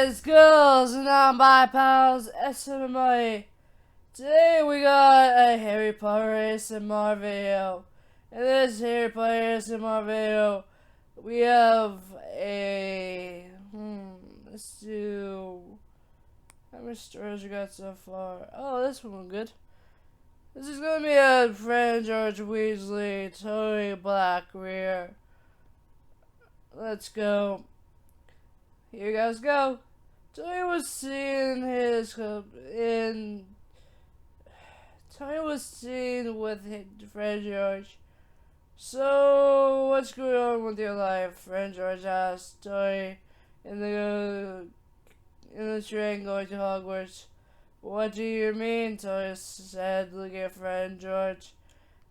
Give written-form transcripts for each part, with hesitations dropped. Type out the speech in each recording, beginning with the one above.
boys, girls, and non pals, SMMI. Today we got a Harry Potter ASMR video. In this Harry Potter ASMR video, we have a let's do. How many stories we got so far? Oh, this one was good. This is gonna be a Fred George Weasley, Tony Black rear. Let's go. Here you guys go. Tony was seen with Fred George. So what's going on with your life? Fred George asked Tony in the train going to Hogwarts. What do you mean? Tony said, looking at Fred George.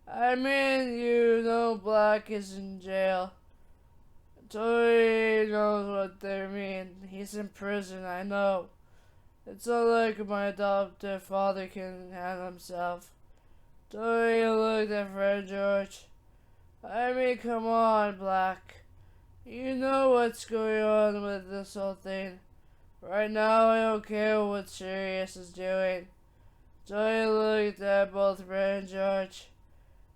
I mean, you know Black is in jail. Tony knows what they mean. He's in prison, I know. It's not like my adopted father can handle himself. Tony looked at Fred George. I mean, come on, Black. You know what's going on with this whole thing. Right now, I don't care what Sirius is doing. Tony looked at both Fred and George.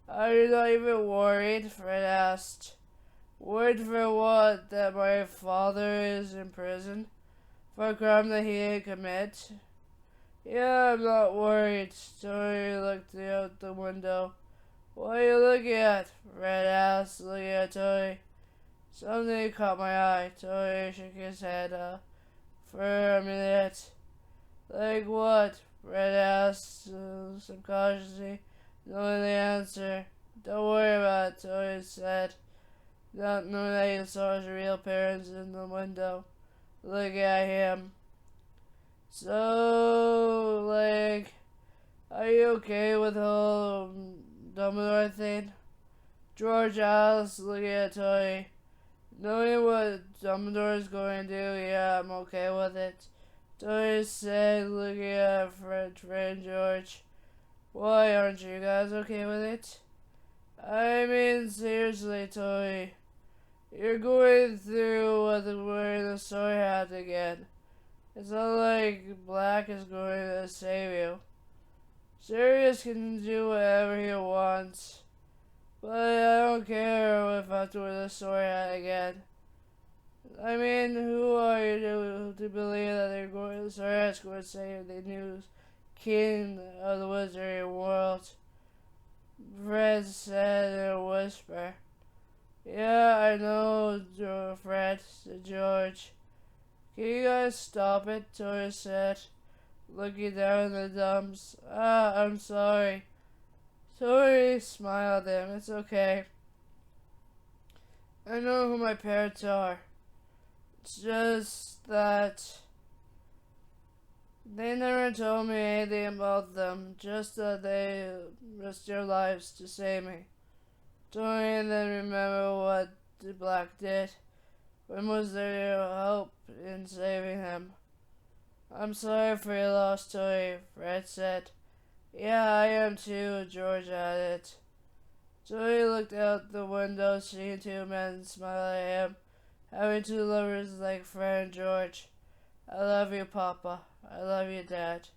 Are you not even worried? Fred asked. Worried for what? That my father is in prison? For a crime that he didn't commit? Yeah, I'm not worried. Tony looked out the window. What are you looking at? Fred asked, looking at Tony. Something caught my eye. Tony shook his head for a minute. Like what? Fred asked, subconsciously, knowing the answer. Don't worry about it, Tony said. Not knowing that he saw his real parents in the window. Look at him. So, are you okay with the whole Dumbledore thing? George asked, looking at Tony. Knowing what Dumbledore is going to do, yeah, I'm okay with it. Tony said, looking at Fred and George. Why aren't you guys okay with it? I mean, seriously, Tony. You're going through with wearing the sword hat again. It's not like Black is going to save you. Sirius can do whatever he wants. But I don't care if I have to wear the sword hat again. I mean, who are you to believe that the sword hat's going to save the new king of the wizarding world? Fred said in a whisper. Yeah, I know, Fred, said George. Can you guys stop it? Tony said, looking down in the dumps. I'm sorry. Tony smiled at him. It's okay. I know who my parents are. It's just that they never told me anything about them, just that they risked their lives to save me. Tony then remembered what the Black did. When was there help in saving him? I'm sorry for your loss, Tony, Fred said. Yeah, I am too, George added. Tony looked out the window, seeing two men smile at him, having two lovers like Fred and George. I love you, Papa. I love you, Dad.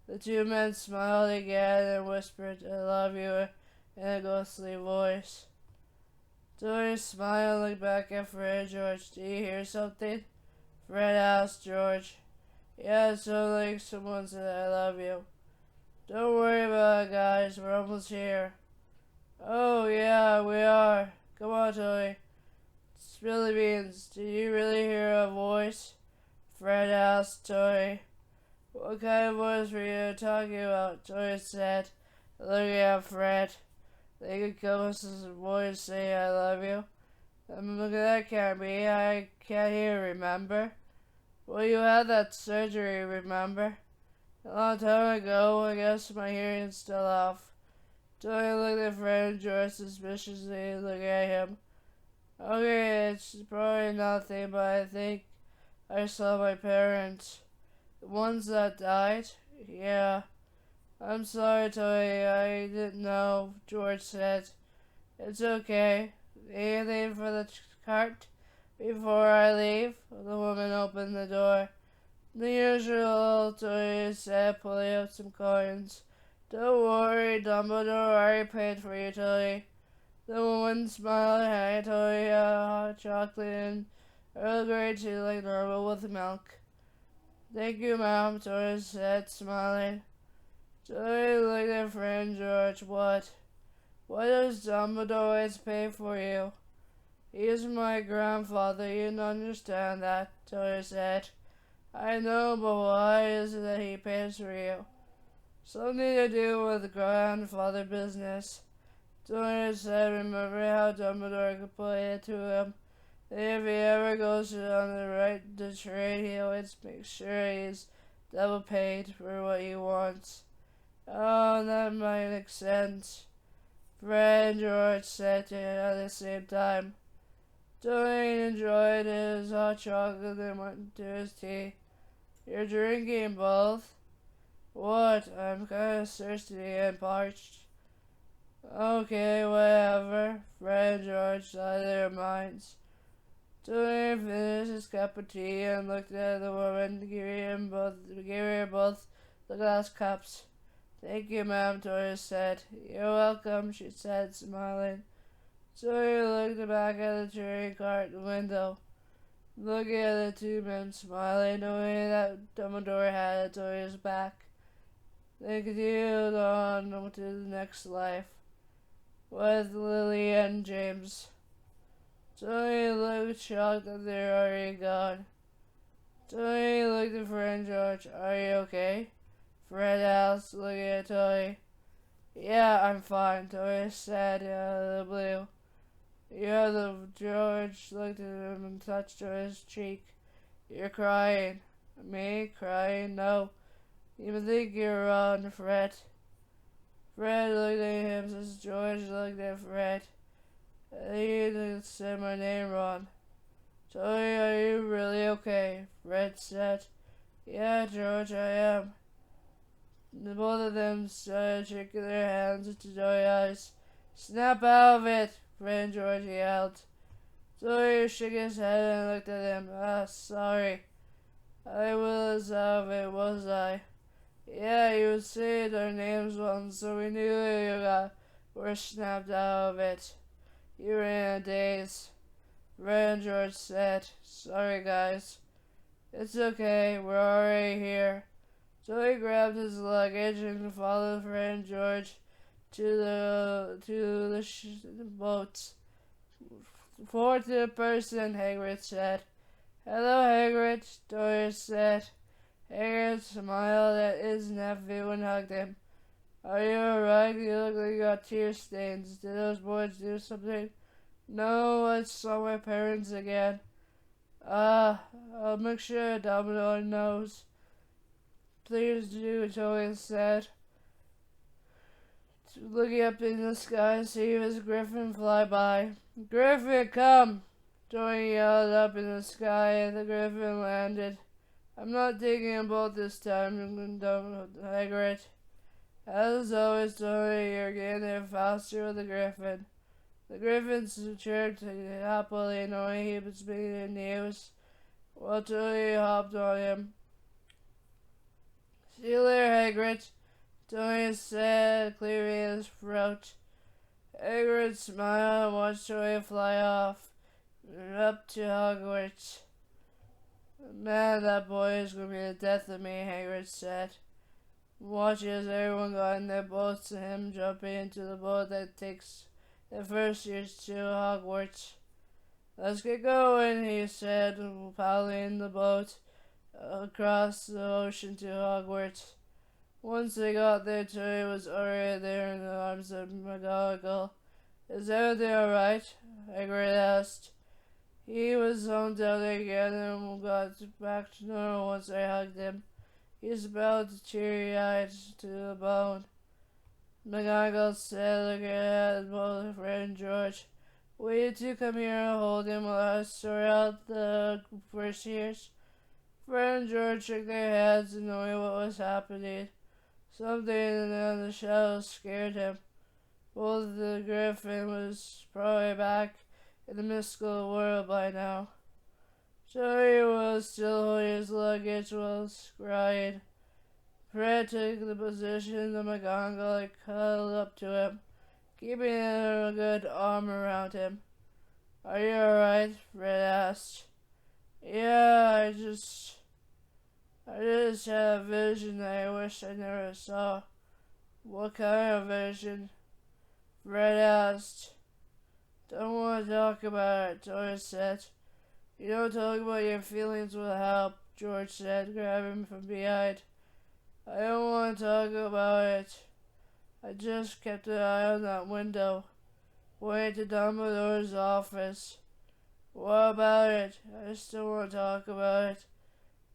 The two men smiled again and whispered, I love you, in a ghostly voice. Tony smiled and looked back at Fred and George. Do you hear something? Fred asked George. Yeah, it sounded like someone said I love you. Don't worry about it, guys. We're almost here. Oh, yeah, we are. Come on, Tony. Spill the beans. Did you really hear a voice? Fred asked Tony. What kind of voice were you talking about? Tony said, looking at Fred. They could come us as a voice saying I love you. Look at that, can't be. I can't hear, remember? Well, you had that surgery, remember? A long time ago. I guess my hearing's still off. Tony looked at Fred and George suspiciously, looking at him. Okay, it's probably nothing, but I think I saw my parents. The ones that died? Yeah. I'm sorry, Tony, I didn't know, George said. It's okay. Anything for the cart before I leave? The woman opened the door. The usual, Tori said, pulling out some coins. Don't worry, Dumbledore already paid for you, Tori. The woman smiled and handed Tori a hot chocolate and Earl Grey tea like normal with milk. Thank you, Mom, Tori said, smiling. Tori looked at friend George. What? What does Dumbledore always pay for you? He is my grandfather, you don't understand that, Tori said. I know, but why is it that he pays for you? Something to do with grandfather business. Tori said, remember how Dumbledore could put it to him. If he ever goes on the trade, he always makes sure he's double paid for what he wants. Oh, that might make sense. Fred and George said it at the same time. Dorian enjoyed his hot chocolate and went to his tea. You're drinking both? What? I'm kinda thirsty and parched. Okay, whatever. Fred and George thought their minds. Dorian finished his cup of tea and looked at the woman, giving her both the glass cups. Thank you, ma'am, Tori said. You're welcome, she said, smiling. Tori looked back at the touring car window, looking at the two men smiling, knowing that Dumbledore had at Tori's back. They continued on to the next life, with Lily and James. Tori looked shocked that they were already gone. Tori looked at Fred George. Are you okay? Fred asked, looking at Tori. Yeah, I'm fine, Tori said out of the blue. George looked at him and touched Tori's cheek. You're crying. Me? Crying? No. You think you're wrong, Fred. Fred looked at him as George looked at Fred. You said my name wrong. Tori, are you really okay? Fred said. Yeah, George, I am. Both of them started shaking their hands into Tori's eyes. Snap out of it, Fred and George yelled. Tori shook his head and looked at him. Sorry. I was out of it, was I? Yeah, you said our names once, so we knew you were snapped out of it. You were in a daze. Fred and George said, sorry, guys. It's okay, we're already here. So he grabbed his luggage and followed Fred and George to the boats. Fourth person, Hagrid said. Hello, Hagrid, Doris said. Hagrid smiled at his nephew and hugged him. Are you alright? You look like you got tear stains. Did those boys do something? No, I saw my parents again. I'll make sure Dumbledore knows. Please do, Tori said. Looking up in the sky, see his griffin fly by. Griffin, come! Tori yelled up in the sky, and the griffin landed. I'm not taking a boat this time, Hagrid. As always, Tori, you're getting there faster with the griffin. The griffin chirped happily, knowing he was being news, while Tori hopped on him. See you later, Hagrid, Tori said, clearing his throat. Hagrid smiled and watched Tori fly off, up to Hogwarts. Man, that boy is going to be the death of me, Hagrid said. Watching as everyone got in their boats and him jumping into the boat that takes the first years to Hogwarts. Let's get going, he said, paddling the boat across the ocean to Hogwarts. Once they got there, Tori was already there in the arms of McGonagall. Is everything alright? Hagrid asked. He was home down again and got back to normal once I hugged him. He smiled teary-eyed to the bone. McGonagall said, looking at both Fred and George, will you two come here and hold him while I sort out the first years? Fred and George shook their heads, knowing what was happening. Something in the shadows scared him. Both the griffin was probably back in the mystical world by now. Tori was still holding his luggage luggage was crying. Fred took the position of McGonagall and cuddled up to him, keeping a good arm around him. "Are you alright?" Fred asked. "Yeah, I just had a vision that I wish I never saw." "What kind of vision?" Fred asked. "Don't want to talk about it," George said. "You don't talk about your feelings will help," George said, grabbing him from behind. "I don't want to talk about it. I just kept an eye on that window, pointing to Dumbledore's office." "What about it?" "I still want to talk about it,"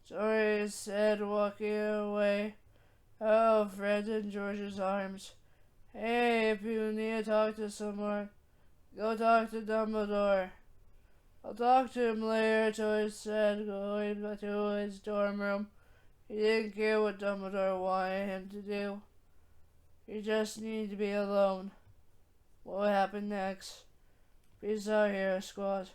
George said, walking away out of Fred and George's arms. "Hey, if you need to talk to someone, go talk to Dumbledore." "I'll talk to him later," George said, going to his dorm room. He didn't care what Dumbledore wanted him to do. He just needed to be alone. What would happen next? Peace out, Hero Squad.